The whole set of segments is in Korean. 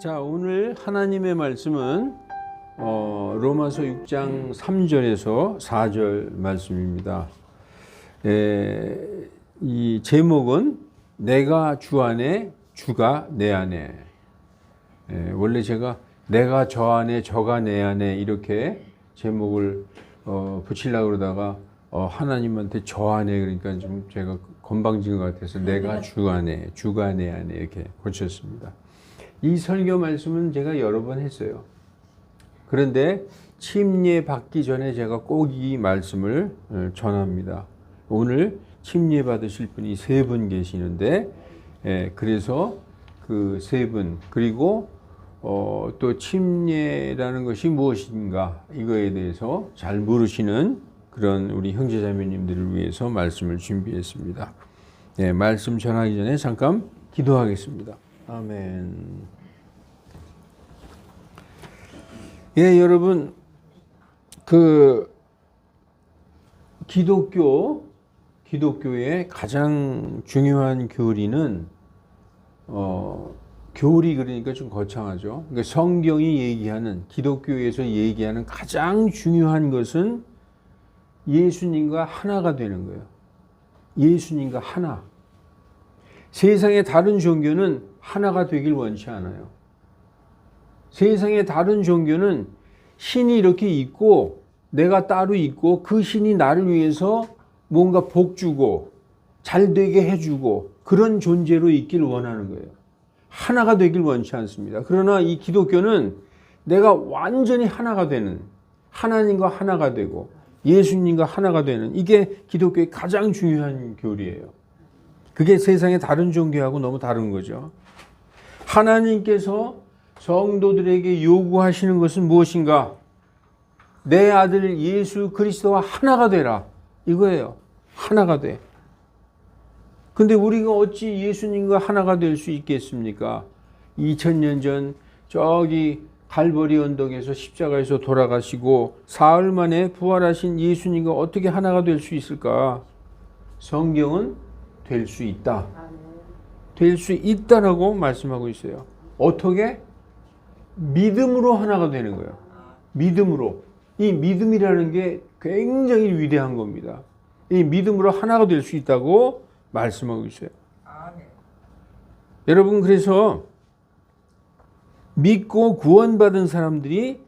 자, 오늘 하나님의 말씀은 로마서 6장 3절에서 4절 말씀입니다. 이 제목은 내가 주 안에, 주가 내 안에. 원래 제가 내가 저 안에, 저가 내 안에 이렇게 제목을 붙이려고 그러다가 하나님한테 저 안에 그러니까 좀 제가 건방진 것 같아서 내가 주 안에, 주가 내 안에 이렇게 고쳤습니다. 이 설교 말씀은 제가 여러 번 했어요. 그런데 침례 받기 전에 제가 꼭 이 말씀을 전합니다. 오늘 침례 받으실 분이 3분 계시는데, 그래서 그 3분, 그리고 또 침례라는 것이 무엇인가 이거에 대해서 잘 모르시는 그런 우리 형제자매님들을 위해서 말씀을 준비했습니다. 말씀 전하기 전에 잠깐 기도하겠습니다. 아멘. 여러분, 기독교의 가장 중요한 교리는, 교리 그러니까 좀 거창하죠. 그러니까 성경이 얘기하는, 기독교에서 얘기하는 가장 중요한 것은 예수님과 하나가 되는 거예요. 예수님과 하나. 세상의 다른 종교는 하나가 되길 원치 않아요. 세상의 다른 종교는 신이 이렇게 있고 내가 따로 있고 그 신이 나를 위해서 뭔가 복 주고 잘 되게 해주고 그런 존재로 있길 원하는 거예요. 하나가 되길 원치 않습니다. 그러나 이 기독교는 내가 완전히 하나가 되는, 하나님과 하나가 되고 예수님과 하나가 되는, 이게 기독교의 가장 중요한 교리예요. 그게 세상의 다른 종교하고 너무 다른 거죠. 하나님께서 성도들에게 요구하시는 것은 무엇인가? 내 아들 예수 그리스도와 하나가 되라. 이거예요. 하나가 돼. 근데 우리가 어찌 예수님과 하나가 될 수 있겠습니까? 2000년 전 저기 갈보리 언덕에서 십자가에서 돌아가시고 사흘 만에 부활하신 예수님과 어떻게 하나가 될 수 있을까? 성경은 될 수 있다. 될 수 있다라고 말씀하고 있어요. 어떻게? 믿음으로 하나가 되는 거예요. 믿음으로. 이 믿음이라는 게 굉장히 위대한 겁니다. 이 믿음으로 하나가 될 수 있다고 말씀하고 있어요. 여러분, 그래서 믿고 구원받은 사람들이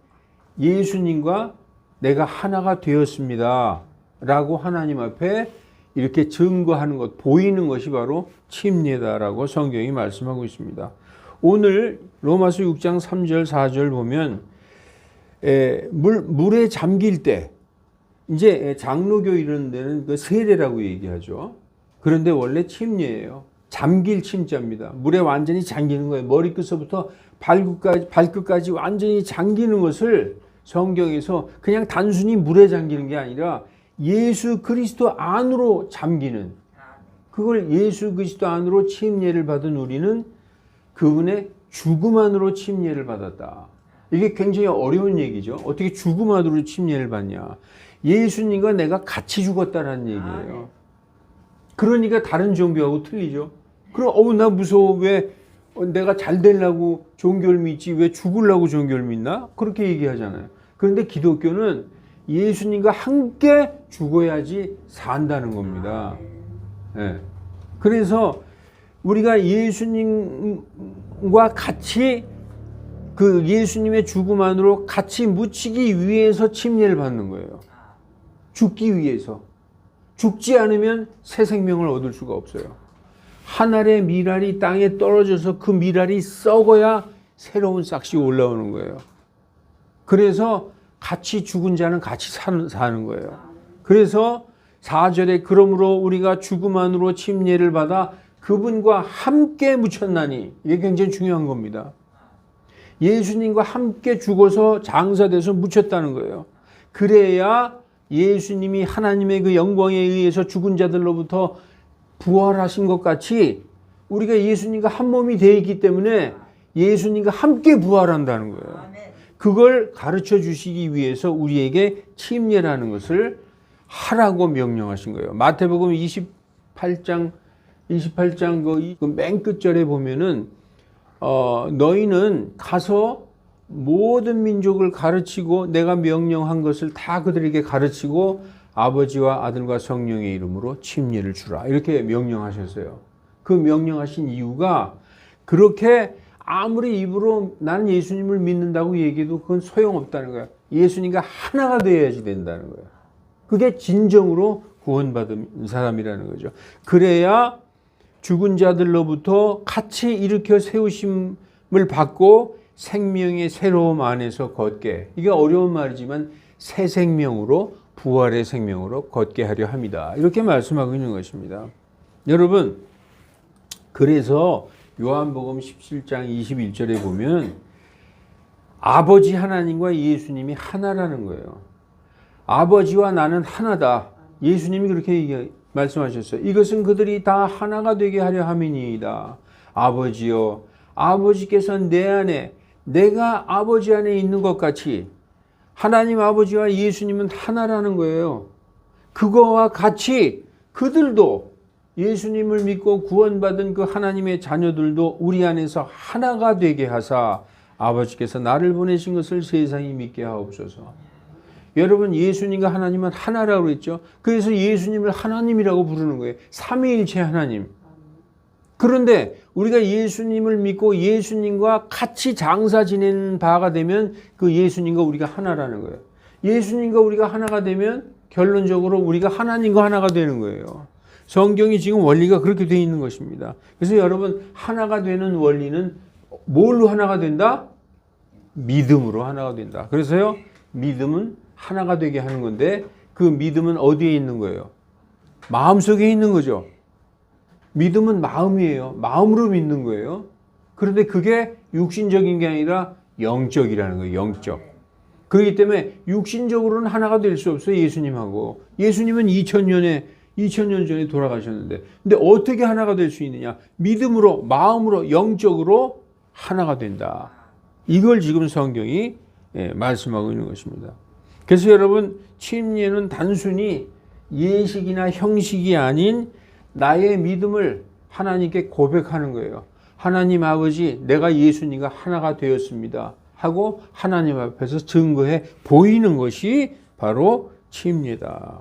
예수님과 내가 하나가 되었습니다 라고 하나님 앞에 이렇게 증거하는 것, 보이는 것이 바로 침례다라고 성경이 말씀하고 있습니다. 오늘 로마서 6장 3절 4절 보면 물에 잠길 때, 이제 장로교 이런 데는 그 세례라고 얘기하죠. 그런데 원래 침례예요. 잠길 침자입니다. 물에 완전히 잠기는 거예요. 머리끝서부터 발끝까지 완전히 잠기는 것을 성경에서 그냥 단순히 물에 잠기는 게 아니라 예수 그리스도 안으로 잠기는, 그걸 예수 그리스도 안으로 침례를 받은 우리는 그분의 죽음 안으로 침례를 받았다. 이게 굉장히 어려운 얘기죠. 어떻게 죽음 안으로 침례를 받냐. 예수님과 내가 같이 죽었다라는 얘기예요. 그러니까 다른 종교하고 틀리죠. 그럼 나 무서워. 왜 내가 잘 되려고 종교를 믿지 왜 죽으려고 종교를 믿나? 그렇게 얘기하잖아요. 그런데 기독교는 예수님과 함께 죽어야지 산다는 겁니다. 그래서 우리가 예수님과 같이 그 예수님의 죽음 안으로 같이 묻히기 위해서 침례를 받는 거예요. 죽기 위해서. 죽지 않으면 새 생명을 얻을 수가 없어요. 한 알의 밀알이 땅에 떨어져서 그 밀알이 썩어야 새로운 싹이 올라오는 거예요. 그래서 같이 죽은 자는 같이 사는 거예요. 그래서 4절에 그러므로 우리가 죽음 안으로 침례를 받아 그분과 함께 묻혔나니, 이게 굉장히 중요한 겁니다. 예수님과 함께 죽어서 장사돼서 묻혔다는 거예요. 그래야 예수님이 하나님의 그 영광에 의해서 죽은 자들로부터 부활하신 것 같이 우리가 예수님과 한 몸이 되어 있기 때문에 예수님과 함께 부활한다는 거예요. 그걸 가르쳐 주시기 위해서 우리에게 침례라는 것을 하라고 명령하신 거예요. 마태복음 28장 그 맨 끝절에 보면은 너희는 가서 모든 민족을 가르치고 내가 명령한 것을 다 그들에게 가르치고 아버지와 아들과 성령의 이름으로 침례를 주라. 이렇게 명령하셨어요. 그 명령하신 이유가 그렇게 아무리 입으로 나는 예수님을 믿는다고 얘기해도 그건 소용없다는 거야. 예수님과 하나가 되어야지 된다는 거야. 그게 진정으로 구원받은 사람이라는 거죠. 그래야 죽은 자들로부터 같이 일으켜 세우심을 받고 생명의 새로움 안에서 걷게. 이게 어려운 말이지만 새 생명으로 부활의 생명으로 걷게 하려 합니다. 이렇게 말씀하고 있는 것입니다. 여러분, 그래서 요한복음 17장 21절에 보면 아버지 하나님과 예수님이 하나라는 거예요. 아버지와 나는 하나다. 예수님이 그렇게 말씀하셨어요. 이것은 그들이 다 하나가 되게 하려 함이니이다. 아버지여, 아버지께서 내 안에 내가 아버지 안에 있는 것 같이 하나님 아버지와 예수님은 하나라는 거예요. 그거와 같이 그들도 예수님을 믿고 구원받은 그 하나님의 자녀들도 우리 안에서 하나가 되게 하사 아버지께서 나를 보내신 것을 세상이 믿게 하옵소서. 여러분, 예수님과 하나님은 하나라고 했죠. 그래서 예수님을 하나님이라고 부르는 거예요. 삼위일체 하나님. 그런데 우리가 예수님을 믿고 예수님과 같이 장사 지내는 바가 되면 그 예수님과 우리가 하나라는 거예요. 예수님과 우리가 하나가 되면 결론적으로 우리가 하나님과 하나가 되는 거예요. 성경이 지금 원리가 그렇게 되어 있는 것입니다. 그래서 여러분, 하나가 되는 원리는 뭘로 하나가 된다? 믿음으로 하나가 된다. 그래서요, 믿음은 하나가 되게 하는 건데 그 믿음은 어디에 있는 거예요? 마음속에 있는 거죠. 믿음은 마음이에요. 마음으로 믿는 거예요. 그런데 그게 육신적인 게 아니라 영적이라는 거예요. 영적. 그렇기 때문에 육신적으로는 하나가 될 수 없어요. 예수님하고. 예수님은 2000년 전에 돌아가셨는데. 근데 어떻게 하나가 될 수 있느냐? 믿음으로, 마음으로, 영적으로 하나가 된다. 이걸 지금 성경이 말씀하고 있는 것입니다. 그래서 여러분, 침례는 단순히 예식이나 형식이 아닌 나의 믿음을 하나님께 고백하는 거예요. 하나님 아버지, 내가 예수님과 하나가 되었습니다 하고 하나님 앞에서 증거해 보이는 것이 바로 침례다.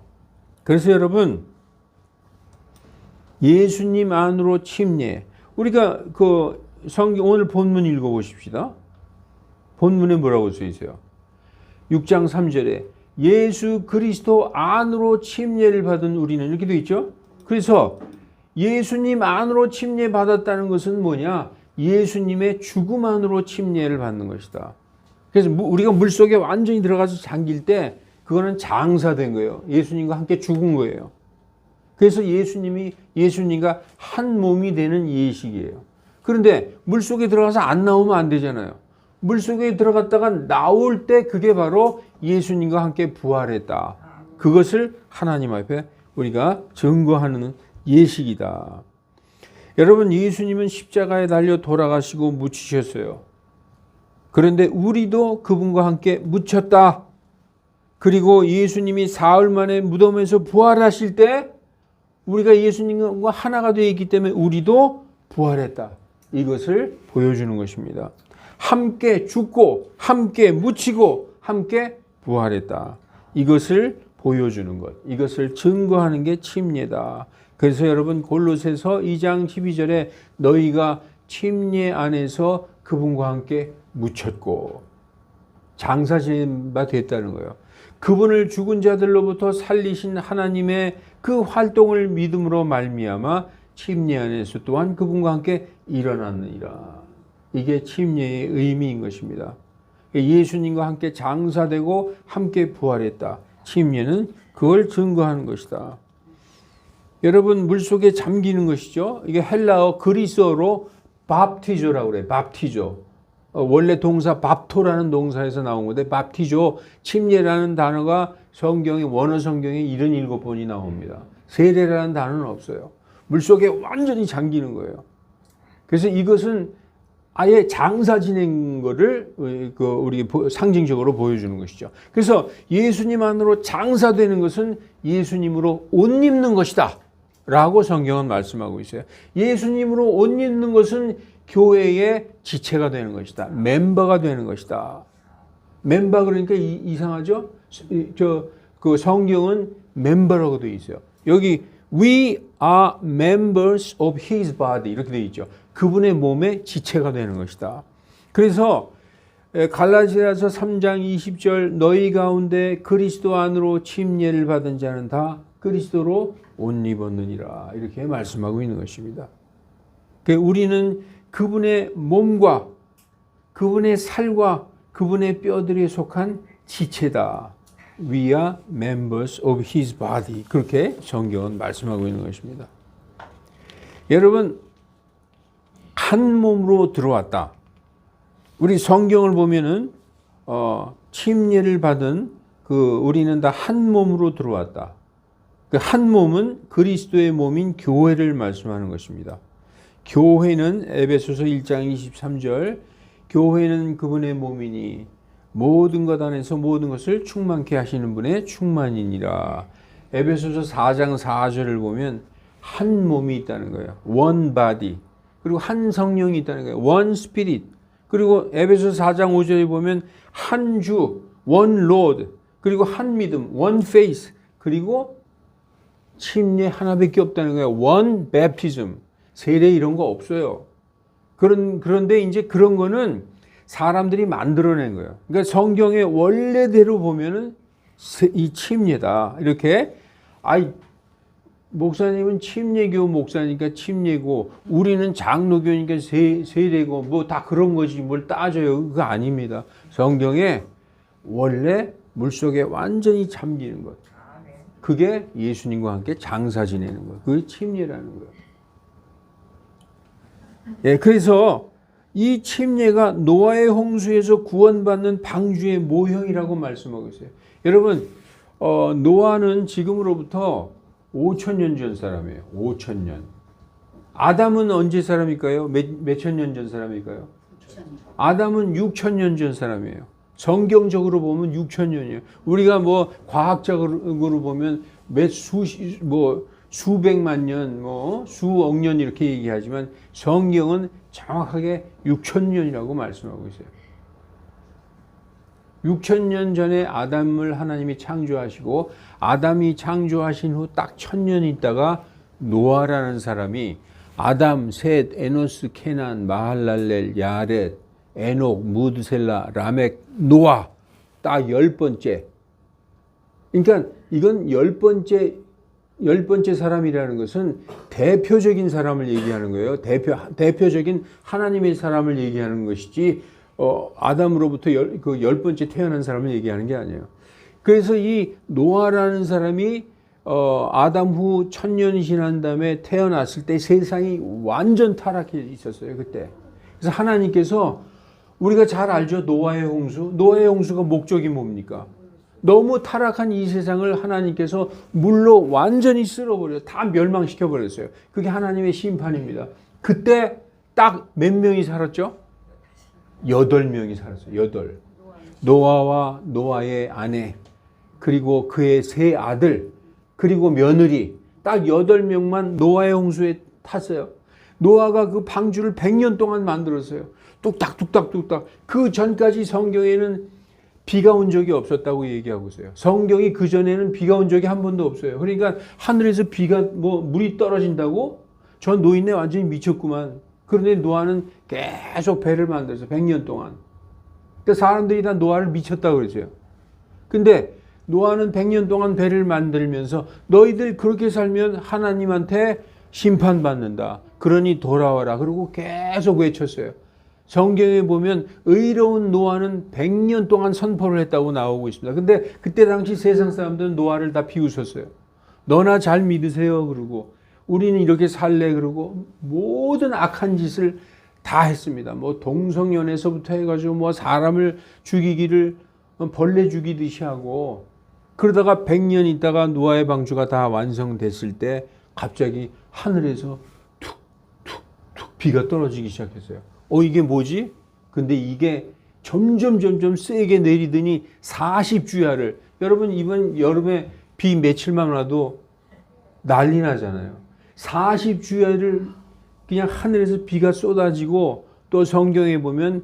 그래서 여러분, 예수님 안으로 침례. 우리가 그 성경 오늘 본문 읽어보십시다. 본문에 뭐라고 써 있어요? 6장 3절에 예수 그리스도 안으로 침례를 받은 우리는 이렇게 되어 있죠. 그래서 예수님 안으로 침례 받았다는 것은 뭐냐? 예수님의 죽음 안으로 침례를 받는 것이다. 그래서 우리가 물속에 완전히 들어가서 잠길 때 그거는 장사된 거예요. 예수님과 함께 죽은 거예요. 그래서 예수님과 한 몸이 되는 예식이에요. 그런데 물속에 들어가서 안 나오면 안 되잖아요. 물속에 들어갔다가 나올 때 그게 바로 예수님과 함께 부활했다. 그것을 하나님 앞에 우리가 증거하는 예식이다. 여러분, 예수님은 십자가에 달려 돌아가시고 묻히셨어요. 그런데 우리도 그분과 함께 묻혔다. 그리고 예수님이 사흘 만에 무덤에서 부활하실 때 우리가 예수님과 하나가 되어 있기 때문에 우리도 부활했다. 이것을 보여주는 것입니다. 함께 죽고 함께 묻히고 함께 부활했다. 이것을 보여주는 것, 이것을 증거하는 게 침례다. 그래서 여러분, 골로새서 2장 12절에 너희가 침례 안에서 그분과 함께 묻혔고 장사 지낸 바 됐다는 거예요. 그분을 죽은 자들로부터 살리신 하나님의 그 활동을 믿음으로 말미암아 침례 안에서 또한 그분과 함께 일어났느니라. 이게 침례의 의미인 것입니다. 예수님과 함께 장사되고 함께 부활했다. 침례는 그걸 증거하는 것이다. 여러분, 물속에 잠기는 것이죠. 이게 헬라어 그리스어로 밥티조라고 그래요. 밥티조. 원래 동사 밥토라는 동사에서 나온 건데 밥티조, 침례라는 단어가 원어 성경에 77번이 나옵니다. 세례라는 단어는 없어요. 물속에 완전히 잠기는 거예요. 그래서 이것은 아예 장사 지낸 거를 우리 상징적으로 보여주는 것이죠. 그래서 예수님 안으로 장사되는 것은 예수님으로 옷 입는 것이다. 라고 성경은 말씀하고 있어요. 예수님으로 옷 입는 것은 교회의 지체가 되는 것이다. 멤버가 되는 것이다. 멤버 그러니까 이상하죠? 그 성경은 멤버라고 되어 있어요. 여기 We are members of His body 이렇게 되어 있죠. 그분의 몸의 지체가 되는 것이다. 그래서 갈라디아서 3장 20절 너희 가운데 그리스도 안으로 침례를 받은 자는 다 그리스도로 옷 입었느니라 이렇게 말씀하고 있는 것입니다. 우리는 그분의 몸과 그분의 살과 그분의 뼈들에 속한 지체다. We are members of His body. 그렇게 성경은 말씀하고 있는 것입니다. 여러분, 한 몸으로 들어왔다. 우리 성경을 보면은 침례를 받은 우리는 다 한 몸으로 들어왔다. 그 한 몸은 그리스도의 몸인 교회를 말씀하는 것입니다. 교회는 에베소서 1장 23절 교회는 그분의 몸이니 모든 것 안에서 모든 것을 충만케 하시는 분의 충만이니라. 에베소서 4장 4절을 보면 한 몸이 있다는 거예요. One body. 그리고 한 성령이 있다는 거예요. One spirit. 그리고 에베소서 4장 5절에 보면 한 주, One Lord. 그리고 한 믿음, One faith. 그리고 침례 하나밖에 없다는 거예요. One baptism. 세례 이런 거 없어요. 그런데 이제 그런 거는 사람들이 만들어낸 거예요. 그러니까 성경의 원래대로 보면은 이 침례다. 이렇게, 목사님은 침례교 목사니까 침례고, 우리는 장로교니까 세례고, 뭐 다 그런 거지. 뭘 따져요. 그거 아닙니다. 성경에 원래 물속에 완전히 잠기는 것. 그게 예수님과 함께 장사 지내는 것. 그게 침례라는 거예요. 예, 그래서 이 침례가 노아의 홍수에서 구원받는 방주의 모형이라고 말씀하고 있어요. 여러분, 노아는 지금으로부터 5,000년 전 사람이에요. 5,000년. 아담은 언제 사람일까요? 몇천 년 전 사람일까요? 아담은 6,000년 전 사람이에요. 성경적으로 보면 6,000년이에요. 우리가 뭐 과학적으로 보면 수백만 년, 수억 년 이렇게 얘기하지만 성경은 정확하게 6,000년이라고 말씀하고 있어요. 6,000년 전에 아담을 하나님이 창조하시고 아담이 창조하신 후 딱 1,000년 있다가 노아라는 사람이 아담, 셋, 에노스, 케난, 마할랄렐, 야렛, 에녹, 무드셀라, 라멕, 노아 딱 10번째. 그러니까 이건 10번째 사람이라는 것은 대표적인 사람을 얘기하는 거예요. 대표적인 하나님의 사람을 얘기하는 것이지, 아담으로부터 10번째 태어난 사람을 얘기하는 게 아니에요. 그래서 이 노아라는 사람이, 아담 후 1,000년이 지난 다음에 태어났을 때 세상이 완전 타락해 있었어요, 그때. 그래서 하나님께서 우리가 잘 알죠? 노아의 홍수. 노아의 홍수가 목적이 뭡니까? 너무 타락한 이 세상을 하나님께서 물로 완전히 쓸어버려요. 다 멸망시켜버렸어요. 그게 하나님의 심판입니다. 그때 딱 몇 명이 살았죠? 8명이 살았어요. 8. 노아와 노아의 아내, 그리고 그의 3 아들, 그리고 며느리, 딱 8명만 노아의 홍수에 탔어요. 노아가 그 방주를 100년 동안 만들었어요. 뚝딱뚝딱뚝딱. 그 전까지 성경에는 비가 온 적이 없었다고 얘기하고 있어요. 성경이 그 전에는 비가 온 적이 한 번도 없어요. 그러니까 하늘에서 물이 떨어진다고? 저 노인네 완전히 미쳤구만. 그런데 노아는 계속 배를 만들었어요. 100년 동안. 그러니까 사람들이 다 노아를 미쳤다고 그러죠. 근데 노아는 100년 동안 배를 만들면서 너희들 그렇게 살면 하나님한테 심판받는다. 그러니 돌아와라. 그리고 계속 외쳤어요. 성경에 보면 의로운 노아는 100년 동안 선포를 했다고 나오고 있습니다. 근데 그때 당시 세상 사람들은 노아를 다 비웃었어요. 너나 잘 믿으세요. 그러고 우리는 이렇게 살래. 그러고 모든 악한 짓을 다 했습니다. 뭐 동성연애서부터 해가지고 뭐 사람을 죽이기를 벌레 죽이듯이 하고, 그러다가 100년 있다가 노아의 방주가 다 완성됐을 때 갑자기 하늘에서 툭툭툭 비가 떨어지기 시작했어요. 이게 뭐지? 근데 이게 점점 세게 내리더니 40주야를, 여러분 이번 여름에 비 며칠만 와도 난리 나잖아요. 40주야를 그냥 하늘에서 비가 쏟아지고 또 성경에 보면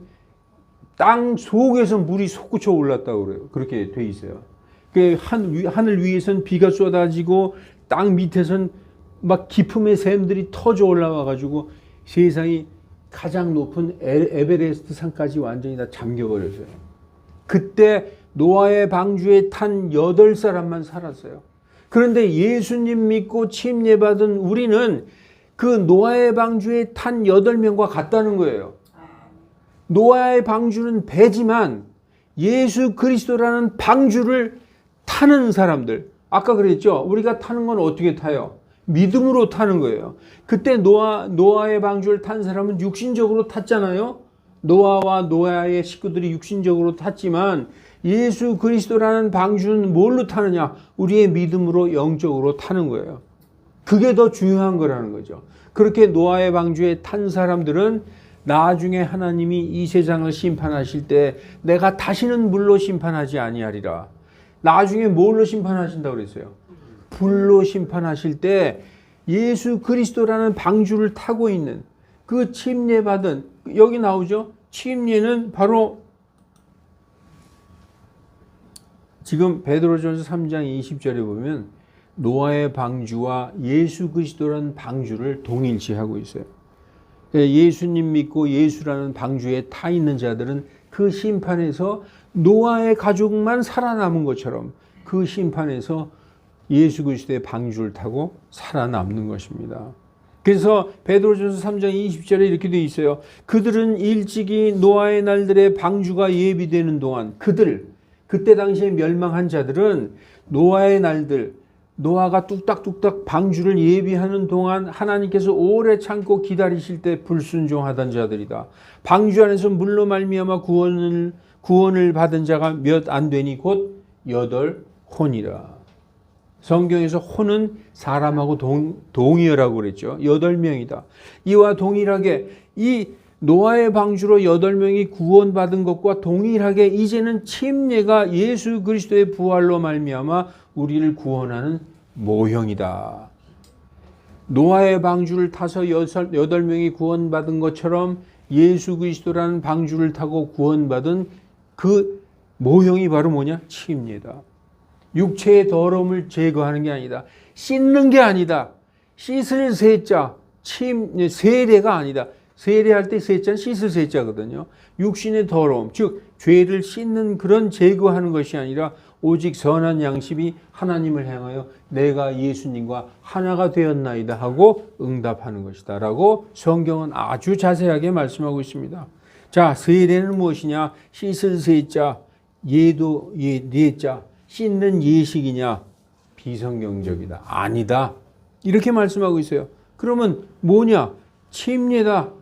땅 속에서 물이 솟구쳐 올랐다고 그래요. 그렇게 돼 있어요. 하늘 위에선 비가 쏟아지고 땅 밑에선 막 기품의 샘들이 터져 올라와 가지고 세상이 가장 높은 에베레스트 산까지 완전히 다 잠겨버렸어요. 그때 노아의 방주에 탄 8사람만 살았어요. 그런데 예수님 믿고 침례받은 우리는 그 노아의 방주에 탄 8명과 같다는 거예요. 노아의 방주는 배지만 예수 그리스도라는 방주를 타는 사람들. 아까 그랬죠? 우리가 타는 건 어떻게 타요? 믿음으로 타는 거예요. 그때 노아의 방주를 탄 사람은 육신적으로 탔잖아요. 노아와 노아의 식구들이 육신적으로 탔지만 예수 그리스도라는 방주는 뭘로 타느냐? 우리의 믿음으로 영적으로 타는 거예요. 그게 더 중요한 거라는 거죠. 그렇게 노아의 방주에 탄 사람들은 나중에 하나님이 이 세상을 심판하실 때 내가 다시는 물로 심판하지 아니하리라. 나중에 뭘로 심판하신다고 그랬어요? 불로 심판하실 때 예수 그리스도라는 방주를 타고 있는 그 침례받은, 여기 나오죠? 침례는 바로 지금 베드로전서 3장 20절에 보면 노아의 방주와 예수 그리스도라는 방주를 동일시하고 있어요. 예수님 믿고 예수라는 방주에 타 있는 자들은 그 심판에서 노아의 가족만 살아남은 것처럼 그 심판에서 예수 그리스도의 방주를 타고 살아남는 것입니다. 그래서 베드로전서 3장 20절에 이렇게 되어 있어요. 그들은 일찍이 노아의 날들의 방주가 예비되는 동안 그때 당시에 멸망한 자들은 노아의 날들, 노아가 뚝딱뚝딱 방주를 예비하는 동안 하나님께서 오래 참고 기다리실 때 불순종하던 자들이다. 방주 안에서 물로 말미암아 구원을 받은 자가 몇 안 되니 곧 8혼이라. 성경에서 혼은 사람하고 동의어라고 그랬죠. 8명이다. 이와 동일하게 이 노아의 방주로 8명이 구원받은 것과 동일하게 이제는 침례가 예수 그리스도의 부활로 말미암아 우리를 구원하는 모형이다. 노아의 방주를 타서 8명이 구원받은 것처럼 예수 그리스도라는 방주를 타고 구원받은 그 모형이 바로 뭐냐? 침례다. 육체의 더러움을 제거하는 게 아니다. 씻는 게 아니다. 씻을 세자, 세례가 아니다. 세례할 때 세자는 씻을 세자거든요. 육신의 더러움, 즉 죄를 씻는 그런 제거하는 것이 아니라 오직 선한 양심이 하나님을 향하여 내가 예수님과 하나가 되었나이다 하고 응답하는 것이다 라고 성경은 아주 자세하게 말씀하고 있습니다. 자, 세례는 무엇이냐? 씻을 세자, 예도 예자, 씻는 예식이냐? 비성경적이다. 아니다. 이렇게 말씀하고 있어요. 그러면 뭐냐? 침례다.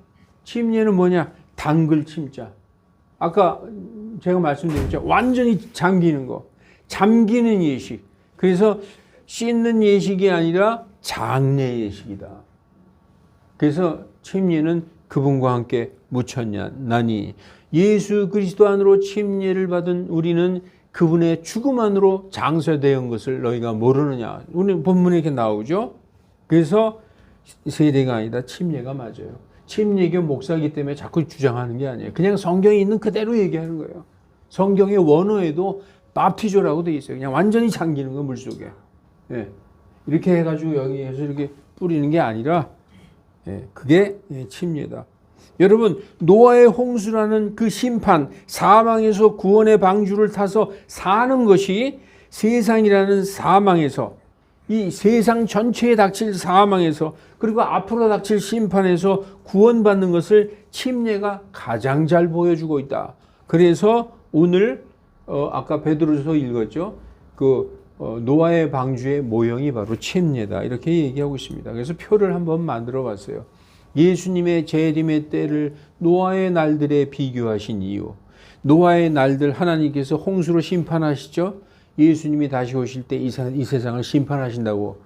침례는 뭐냐? 담글 침자. 아까 제가 말씀드렸죠. 완전히 잠기는 거. 잠기는 예식. 그래서 씻는 예식이 아니라 장례 예식이다. 그래서 침례는 그분과 함께 묻혔나니 예수 그리스도 안으로 침례를 받은 우리는 그분의 죽음 안으로 장사되은 것을 너희가 모르느냐. 오늘 본문에 이렇게 나오죠. 그래서 세례가 아니다. 침례가 맞아요. 침례교 목사이기 때문에 자꾸 주장하는 게 아니에요. 그냥 성경에 있는 그대로 얘기하는 거예요. 성경의 원어에도 밥티조라고 돼 있어요. 그냥 완전히 잠기는 거 물속에. 예. 이렇게 해가지고 여기에서 이렇게 뿌리는 게 아니라 그게 침례다. 여러분, 노아의 홍수라는 그 심판, 사망에서 구원의 방주를 타서 사는 것이 세상이라는 사망에서, 이 세상 전체에 닥칠 사망에서, 그리고 앞으로 닥칠 심판에서 구원받는 것을 침례가 가장 잘 보여주고 있다. 그래서 오늘 아까 베드로서 읽었죠. 노아의 방주의 모형이 바로 침례다. 이렇게 얘기하고 있습니다. 그래서 표를 한번 만들어 봤어요. 예수님의 재림의 때를 노아의 날들에 비교하신 이유. 노아의 날들 하나님께서 홍수로 심판하시죠. 예수님이 다시 오실 때 이 세상을 심판하신다고.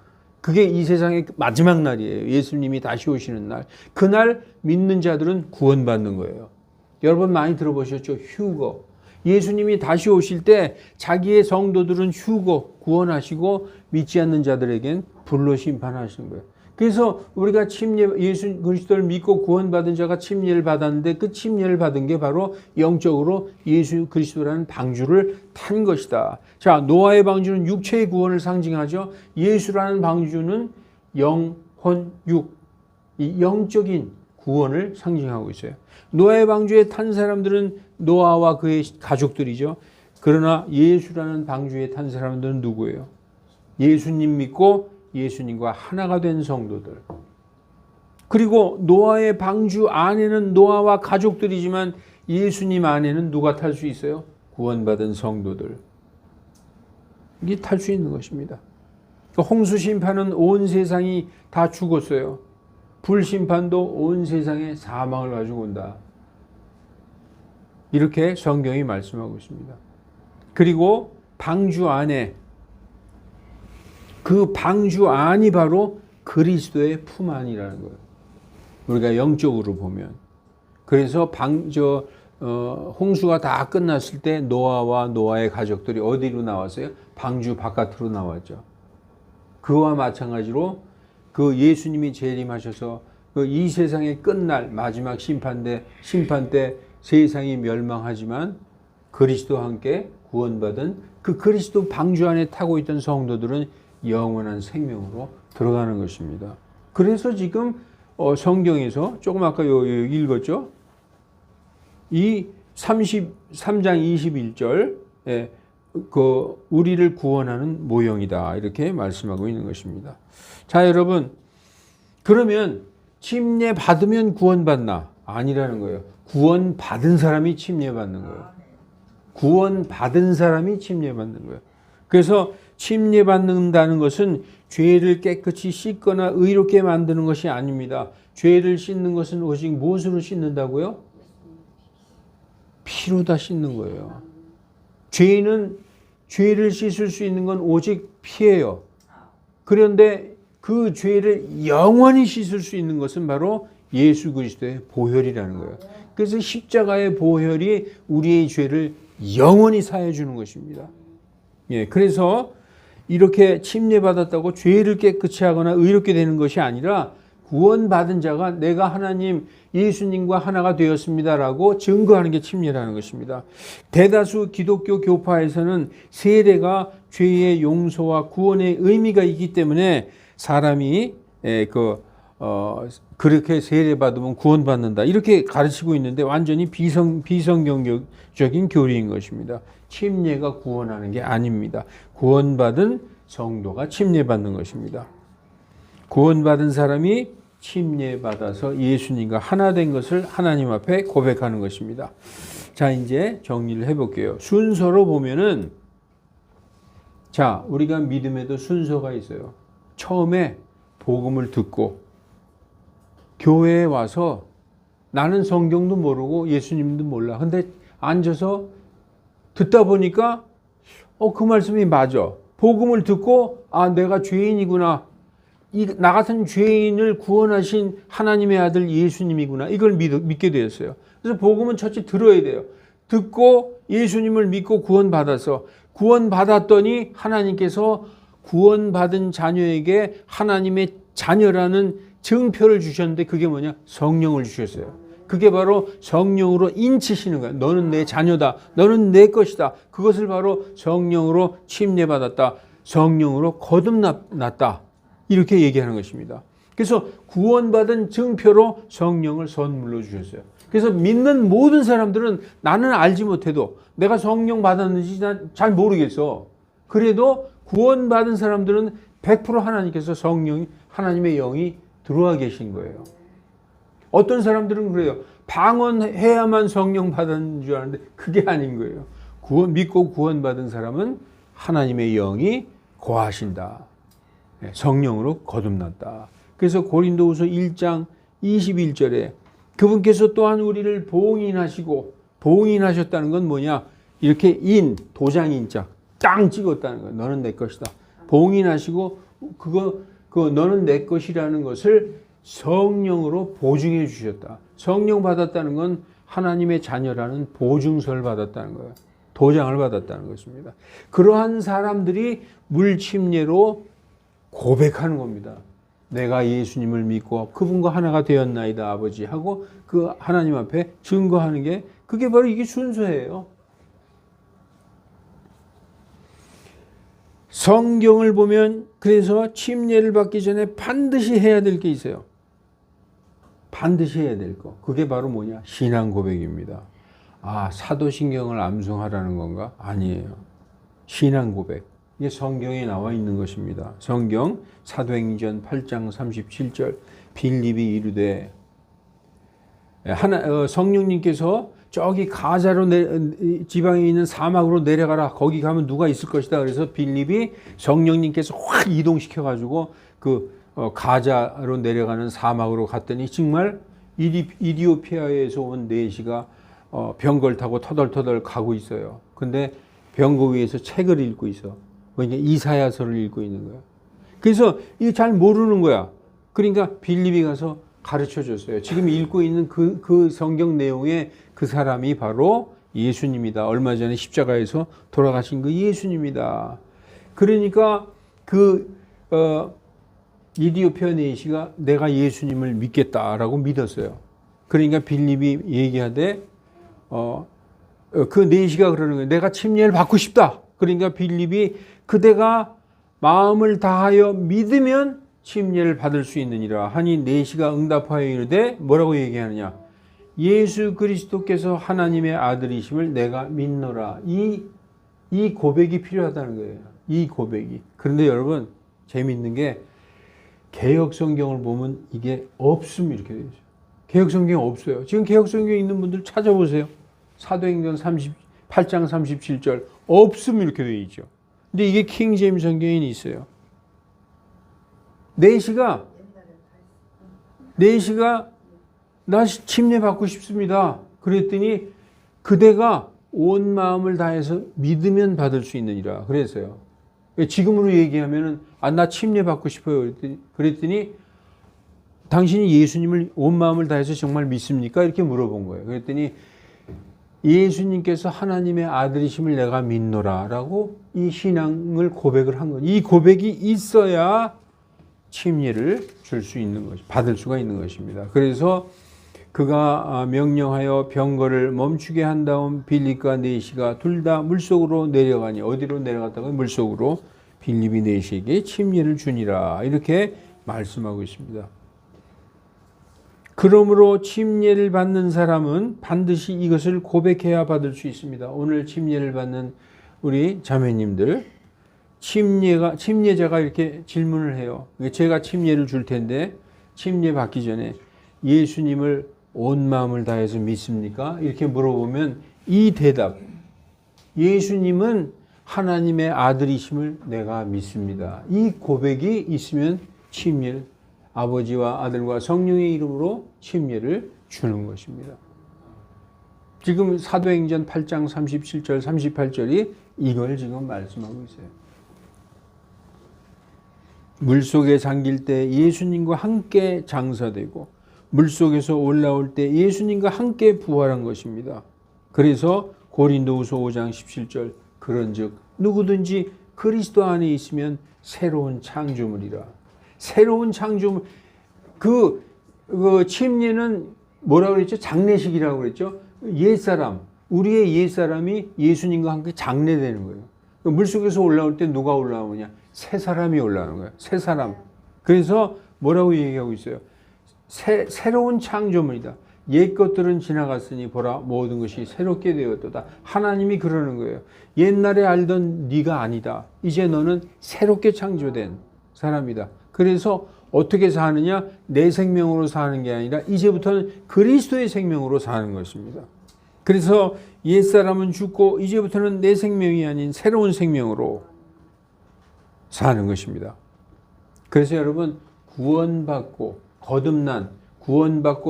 그게 이 세상의 마지막 날이에요. 예수님이 다시 오시는 날. 그날 믿는 자들은 구원받는 거예요. 여러분 많이 들어보셨죠? 휴거. 예수님이 다시 오실 때 자기의 성도들은 휴거, 구원하시고 믿지 않는 자들에겐 불로 심판하시는 거예요. 그래서 우리가 침례, 예수 그리스도를 믿고 구원받은 자가 침례를 받았는데 그 침례를 받은 게 바로 영적으로 예수 그리스도라는 방주를 탄 것이다. 자, 노아의 방주는 육체의 구원을 상징하죠. 예수라는 방주는 영혼, 육, 이 영적인 구원을 상징하고 있어요. 노아의 방주에 탄 사람들은 노아와 그의 가족들이죠. 그러나 예수라는 방주에 탄 사람들은 누구예요? 예수님 믿고 예수님과 하나가 된 성도들. 그리고 노아의 방주 안에는 노아와 가족들이지만 예수님 안에는 누가 탈 수 있어요? 구원받은 성도들. 이게 탈 수 있는 것입니다. 홍수 심판은 온 세상이 다 죽었어요. 불심판도 온 세상에 사망을 가지고 온다. 이렇게 성경이 말씀하고 있습니다. 그리고 방주 안에, 그 방주 안이 바로 그리스도의 품 안이라는 거예요. 우리가 영적으로 보면. 그래서 홍수가 다 끝났을 때 노아와 노아의 가족들이 어디로 나왔어요? 방주 바깥으로 나왔죠. 그와 마찬가지로 그 예수님이 재림하셔서 그 이 세상의 끝날 마지막 심판 때 세상이 멸망하지만 그리스도와 함께 구원받은 그 그리스도 방주 안에 타고 있던 성도들은 영원한 생명으로 들어가는 것입니다. 그래서 지금 성경에서 조금 아까 읽었죠? 이 33장 21절 그 우리를 구원하는 모형이다 이렇게 말씀하고 있는 것입니다. 자, 여러분, 그러면 침례 받으면 구원받나? 아니라는 거예요. 구원받은 사람이 침례받는 거예요. 구원받은 사람이 침례받는 거예요. 그래서 침례받는다는 것은 죄를 깨끗이 씻거나 의롭게 만드는 것이 아닙니다. 죄를 씻는 것은 오직 무엇으로 씻는다고요? 피로 다 씻는 거예요. 죄를 씻을 수 있는 건 오직 피예요. 그런데 그 죄를 영원히 씻을 수 있는 것은 바로 예수 그리스도의 보혈이라는 거예요. 그래서 십자가의 보혈이 우리의 죄를 영원히 사해 주는 것입니다. 예, 그래서 이렇게 침례받았다고 죄를 깨끗이 하거나 의롭게 되는 것이 아니라 구원받은 자가 내가 하나님 예수님과 하나가 되었습니다라고 증거하는 게 침례라는 것입니다. 대다수 기독교 교파에서는 세례가 죄의 용서와 구원의 의미가 있기 때문에 사람이 그렇게 세례받으면 구원받는다 이렇게 가르치고 있는데 완전히 비성경적인 교리인 것입니다. 침례가 구원하는 게 아닙니다. 구원받은 성도가 침례받는 것입니다. 구원받은 사람이 침례받아서 예수님과 하나 된 것을 하나님 앞에 고백하는 것입니다. 자, 이제 정리를 해볼게요. 순서로 보면은, 자, 우리가 믿음에도 순서가 있어요. 처음에 복음을 듣고 교회에 와서 나는 성경도 모르고 예수님도 몰라. 근데 앉아서 듣다 보니까 그 말씀이 맞아. 복음을 듣고 내가 죄인이구나. 나 같은 죄인을 구원하신 하나님의 아들 예수님이구나. 이걸 믿게 되었어요. 그래서 복음은 첫째 들어야 돼요. 듣고 예수님을 믿고 구원받아서 구원받았더니 하나님께서 구원받은 자녀에게 하나님의 자녀라는 증표를 주셨는데 그게 뭐냐? 성령을 주셨어요. 그게 바로 성령으로 인치시는 거예요. 너는 내 자녀다. 너는 내 것이다. 그것을 바로 성령으로 침례받았다. 성령으로 거듭났다. 이렇게 얘기하는 것입니다. 그래서 구원받은 증표로 성령을 선물로 주셨어요. 그래서 믿는 모든 사람들은 나는 알지 못해도 내가 성령 받았는지 잘 모르겠어. 그래도 구원받은 사람들은 100% 하나님께서 하나님의 영이 들어와 계신 거예요. 어떤 사람들은 그래요. 방언해야만 성령 받은 줄 아는데 그게 아닌 거예요. 믿고 구원받은 사람은 하나님의 영이 거하신다. 성령으로 거듭났다. 그래서 고린도후서 1장 21절에 그분께서 또한 우리를 봉인하셨다는 건 뭐냐? 이렇게 도장인자 땅 찍었다는 거예요. 너는 내 것이다. 봉인하시고 너는 내 것이라는 것을 성령으로 보증해 주셨다. 성령 받았다는 건 하나님의 자녀라는 보증서를 받았다는 거예요. 도장을 받았다는 것입니다. 그러한 사람들이 물침례로 고백하는 겁니다. 내가 예수님을 믿고 그분과 하나가 되었나이다 아버지 하고 그 하나님 앞에 증거하는 게 그게 바로 이게 순서예요. 성경을 보면 그래서 침례를 받기 전에 반드시 해야 될 게 있어요. 반드시 해야 될 거. 그게 바로 뭐냐? 신앙 고백입니다. 아, 사도신경을 암송하라는 건가? 아니에요. 신앙 고백. 이게 성경에 나와 있는 것입니다. 성경 사도행전 8장 37절 빌립이 이르되 성령님께서 저기 가자로 지방에 있는 사막으로 내려가라. 거기 가면 누가 있을 것이다. 그래서 빌립이 성령님께서 확 이동시켜 가지고 가자로 내려가는 사막으로 갔더니 정말 이디오피아에서 온 내시가 병걸 타고 터덜터덜 가고 있어요. 근데 병거 위에서 책을 읽고 있어. 그러니까 이사야서를 읽고 있는 거야. 그래서 이게 잘 모르는 거야. 그러니까 빌립이 가서 가르쳐 줬어요. 지금 읽고 있는 그 성경 내용에 그 사람이 바로 예수님이다. 얼마 전에 십자가에서 돌아가신 그 예수님이다. 그러니까 이디오피아 내시가 내가 예수님을 믿겠다라고 믿었어요. 그러니까 빌립이 얘기하되 그 내시가 그러는 거예요. 내가 침례를 받고 싶다. 그러니까 빌립이 그대가 마음을 다하여 믿으면 침례를 받을 수 있느니라 하니 내시가 응답하여 이르되 뭐라고 얘기하느냐? 예수 그리스도께서 하나님의 아들이심을 내가 믿노라. 이 고백이 필요하다는 거예요. 이 고백이. 그런데 여러분 재미있는 게 개역성경을 보면 이게 없음 이렇게 되어 있어요. 개역성경 없어요. 지금 개역성경 있는 분들 찾아보세요. 사도행전 8장 37절 없음 이렇게 되어 있죠. 근데 이게 킹제임스 성경에 있어요. 내시가 나 침례 받고 싶습니다. 그랬더니 그대가 온 마음을 다해서 믿으면 받을 수 있느니라. 그랬어요. 지금으로 얘기하면은 나 침례 받고 싶어요. 그랬더니 당신이 예수님을 온 마음을 다해서 정말 믿습니까? 이렇게 물어본 거예요. 그랬더니 예수님께서 하나님의 아들이심을 내가 믿노라 라고 이 신앙을 고백을 한 거예요. 이 고백이 있어야 침례를 줄 수 있는 것, 받을 수가 있는 것입니다. 그래서 그가 명령하여 병거를 멈추게 한 다음 빌립과 내시가 둘 다 물속으로 내려가니 어디로 내려갔다고 물속으로 빌립이 내시에게 침례를 주니라 이렇게 말씀하고 있습니다. 그러므로 침례를 받는 사람은 반드시 이것을 고백해야 받을 수 있습니다. 오늘 침례를 받는 우리 자매님들 침례자가 이렇게 질문을 해요. 제가 침례를 줄 텐데 침례 받기 전에 예수님을 온 마음을 다해서 믿습니까? 이렇게 물어보면 이 대답 예수님은 하나님의 아들이심을 내가 믿습니다. 이 고백이 있으면 침례를 아버지와 아들과 성령의 이름으로 침례를 주는 것입니다. 지금 사도행전 8장 37절 38절이 이걸 지금 말씀하고 있어요. 물속에 잠길 때 예수님과 함께 장사되고 물속에서 올라올 때 예수님과 함께 부활한 것입니다. 그래서 고린도후서 5장 17절 그런즉 누구든지 그리스도 안에 있으면 새로운 창조물이라. 새로운 창조물. 그 침례는 뭐라고 그랬죠? 장례식이라고 그랬죠? 옛사람, 우리의 옛사람이 예수님과 함께 장례되는 거예요. 물속에서 올라올 때 누가 올라오느냐? 새 사람이 올라오는 거예요. 새 사람. 그래서 뭐라고 얘기하고 있어요? 새로운 창조물이다. 옛 것들은 지나갔으니 보라 모든 것이 새롭게 되었도다. 하나님이 그러는 거예요. 옛날에 알던 네가 아니다. 이제 너는 새롭게 창조된 사람이다. 그래서 어떻게 사느냐? 내 생명으로 사는 게 아니라 이제부터는 그리스도의 생명으로 사는 것입니다. 그래서 옛사람은 죽고 이제부터는 내 생명이 아닌 새로운 생명으로 사는 것입니다. 그래서 여러분 구원받고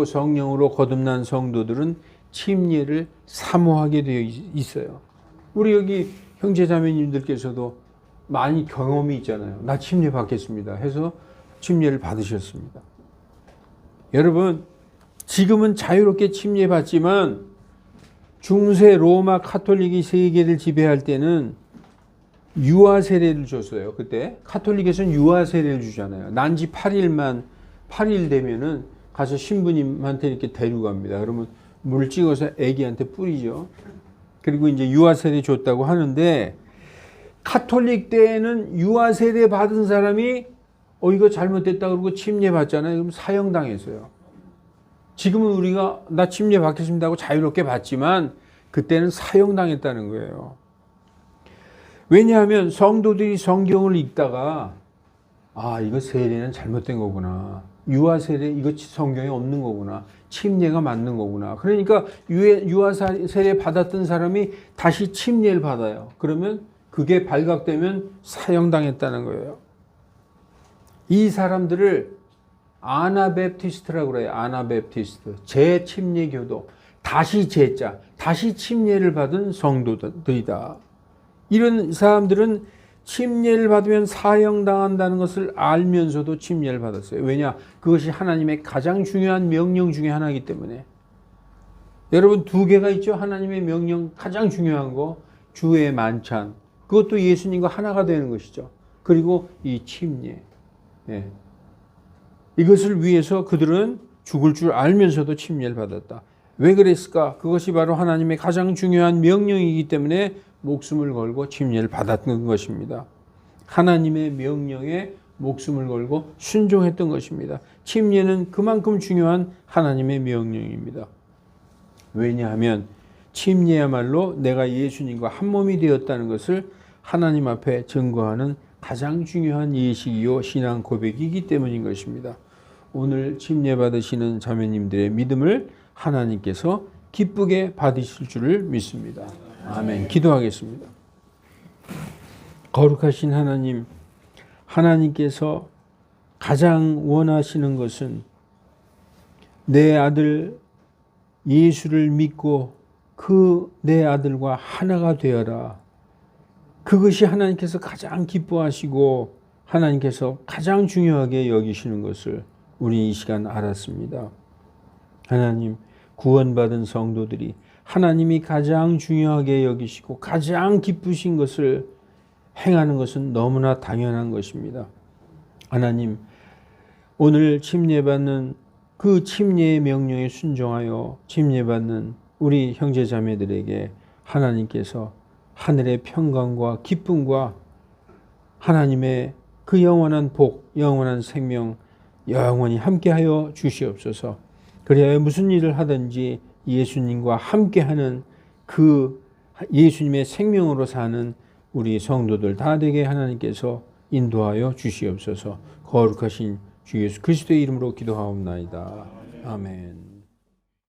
성령으로 거듭난 성도들은 침례를 사모하게 되어 있어요. 우리 여기 형제자매님들께서도 많이 경험이 있잖아요. 나 침례 받겠습니다 해서 침례를 받으셨습니다. 여러분 지금은 자유롭게 침례 받지만 중세 로마 카톨릭이 세계를 지배할 때는 유아 세례를 줬어요. 그때 카톨릭에서는 유아 세례를 주잖아요. 난지 8일 되면은 가서 신부님한테 이렇게 데려갑니다. 그러면 물 찍어서 아기한테 뿌리죠. 그리고 이제 유아 세례 줬다고 하는데, 카톨릭 때에는 유아 세례 받은 사람이 이거 잘못됐다 그러고 침례 받잖아요. 그럼 사형당했어요. 지금은 우리가 나 침례 받겠습니다 하고 자유롭게 받지만 그때는 사형당했다는 거예요. 왜냐하면 성도들이 성경을 읽다가 이거 세례는 잘못된 거구나. 유아 세례 이거 성경에 없는 거구나. 침례가 맞는 거구나. 그러니까 유아 세례 받았던 사람이 다시 침례를 받아요. 그러면 그게 발각되면 사형당했다는 거예요. 이 사람들을 아나베프티스트라고 그래요. 아나베프티스트. 재침례교도. 다시 제자, 다시 침례를 받은 성도들이다. 이런 사람들은 침례를 받으면 사형당한다는 것을 알면서도 침례를 받았어요. 왜냐? 그것이 하나님의 가장 중요한 명령 중에 하나이기 때문에. 여러분, 두 개가 있죠. 하나님의 명령 가장 중요한 거, 주의 만찬. 그것도 예수님과 하나가 되는 것이죠. 그리고 이 침례. 예. 이것을 위해서 그들은 죽을 줄 알면서도 침례를 받았다. 왜 그랬을까? 그것이 바로 하나님의 가장 중요한 명령이기 때문에 목숨을 걸고 침례를 받았던 것입니다. 하나님의 명령에 목숨을 걸고 순종했던 것입니다. 침례는 그만큼 중요한 하나님의 명령입니다. 왜냐하면 침례야말로 내가 예수님과 한 몸이 되었다는 것을 하나님 앞에 증거하는 가장 중요한 예식이요 신앙 고백이기 때문인 것입니다. 오늘 침례 받으시는 자매님들의 믿음을 하나님께서 기쁘게 받으실 줄을 믿습니다. 아멘. 기도하겠습니다. 거룩하신 하나님, 하나님께서 가장 원하시는 것은 내 아들 예수를 믿고 그 내 아들과 하나가 되어라. 그것이 하나님께서 가장 기뻐하시고 하나님께서 가장 중요하게 여기시는 것을 우리 이 시간 알았습니다. 하나님, 구원받은 성도들이 하나님이 가장 중요하게 여기시고 가장 기쁘신 것을 행하는 것은 너무나 당연한 것입니다. 하나님, 오늘 침례받는 그 침례의 명령에 순종하여 침례받는 우리 형제자매들에게 하나님께서 하늘의 평강과 기쁨과 하나님의 그 영원한 복, 영원한 생명 영원히 함께하여 주시옵소서. 그래야 무슨 일을 하든지 예수님과 함께하는 그 예수님의 생명으로 사는 우리 성도들 다 되게 하나님께서 인도하여 주시옵소서. 거룩하신 주 예수 그리스도의 이름으로 기도하옵나이다. 아멘.